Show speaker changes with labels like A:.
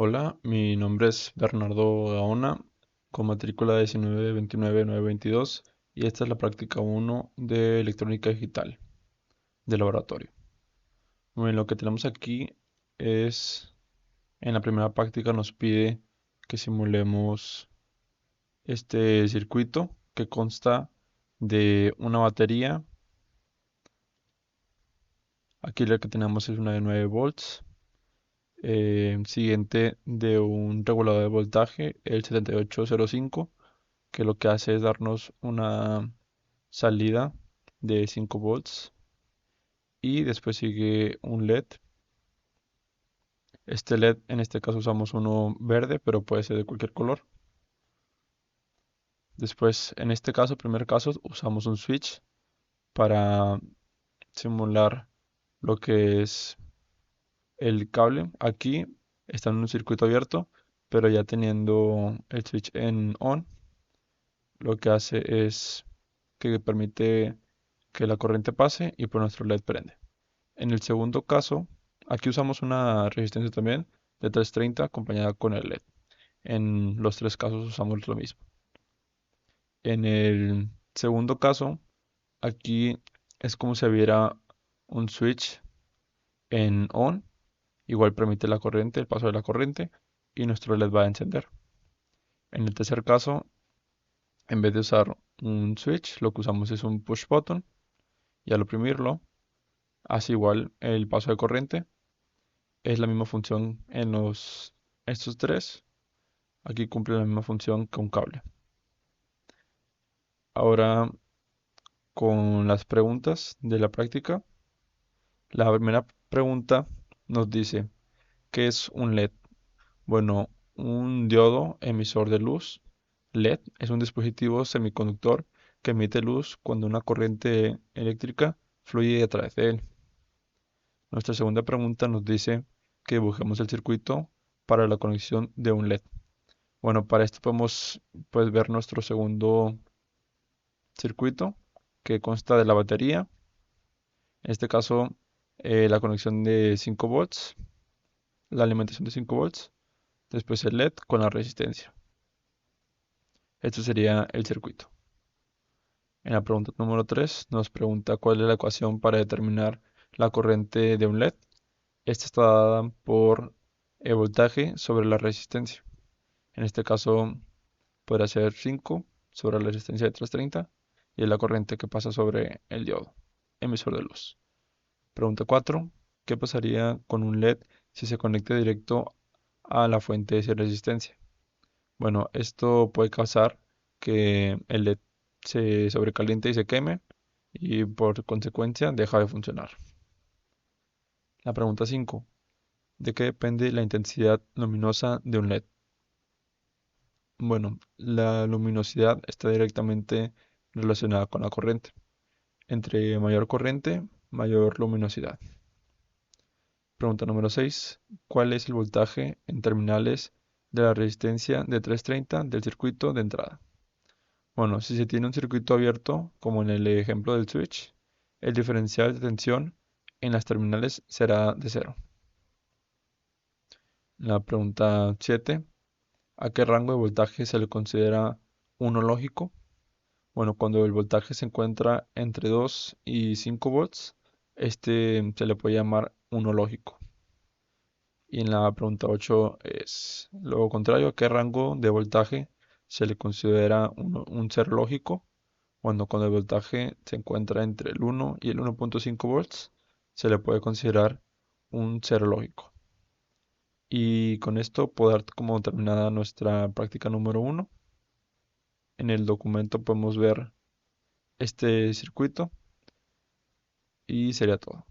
A: Hola, mi nombre es Bernardo Gaona, con matrícula 19 29 922, y esta es la práctica uno de electrónica digital de laboratorio. Bueno, lo que tenemos aquí es, en la primera práctica nos pide que simulemos este circuito que consta de una batería. Aquí lo que tenemos es una de 9 volts. Siguiente de un regulador de voltaje, el 7805, que lo que hace es darnos una salida de 5 volts, y después sigue un LED. Este LED, en este caso usamos uno verde, pero puede ser de cualquier color. Después, en este caso, primer caso, usamos un switch para simular lo que es el cable. Aquí está en un circuito abierto, pero ya teniendo el switch en on, lo que hace es que permite que la corriente pase y por nuestro LED prende. En el segundo caso, aquí usamos una resistencia también de 330 acompañada con el LED. En los tres casos usamos lo mismo. En el segundo caso, aquí es como si hubiera un switch en on. Igual permite la corriente, el paso de la corriente, y nuestro LED va a encender. En el tercer caso, en vez de usar un switch, lo que usamos es un push button, y al oprimirlo hace igual el paso de corriente. Es la misma función en estos tres. Aquí cumple la misma función que un cable. Ahora, con las preguntas de la práctica. La primera pregunta nos dice, ¿qué es un LED? Bueno, un diodo emisor de luz. LED es un dispositivo semiconductor que emite luz cuando una corriente eléctrica fluye a través de él. Nuestra segunda pregunta nos dice que dibujemos el circuito para la conexión de un LED. Bueno, para esto podemos pues, ver nuestro segundo circuito, que consta de la batería. En este caso, la conexión de 5 volts, la alimentación de 5 volts, después el LED con la resistencia. Esto sería el circuito. En la pregunta número 3 nos pregunta cuál es la ecuación para determinar la corriente de un LED. Esta está dada por el voltaje sobre la resistencia. En este caso podrá ser 5 sobre la resistencia de 330, y es la corriente que pasa sobre el diodo emisor de luz. Pregunta 4. ¿Qué pasaría con un LED si se conecta directo a la fuente de resistencia? Bueno, esto puede causar que el LED se sobrecaliente y se queme, y por consecuencia deja de funcionar. La pregunta 5. ¿De qué depende la intensidad luminosa de un LED? Bueno, la luminosidad está directamente relacionada con la corriente. Entre mayor corriente, mayor luminosidad. Pregunta número 6. ¿Cuál es el voltaje en terminales de la resistencia de 330 del circuito de entrada? Bueno, si se tiene un circuito abierto, como en el ejemplo del switch, el diferencial de tensión en las terminales será de cero. La pregunta 7. ¿A qué rango de voltaje se le considera uno lógico? Bueno, cuando el voltaje se encuentra entre 2 y 5 volts, este se le puede llamar uno lógico. Y en la pregunta 8 es lo contrario: ¿a qué rango de voltaje se le considera un ser lógico? Cuando el voltaje se encuentra entre el 1 y el 1.5 volts, se le puede considerar un ser lógico. Y con esto puedo dar como terminada nuestra práctica número 1. En el documento podemos ver este circuito, y sería todo.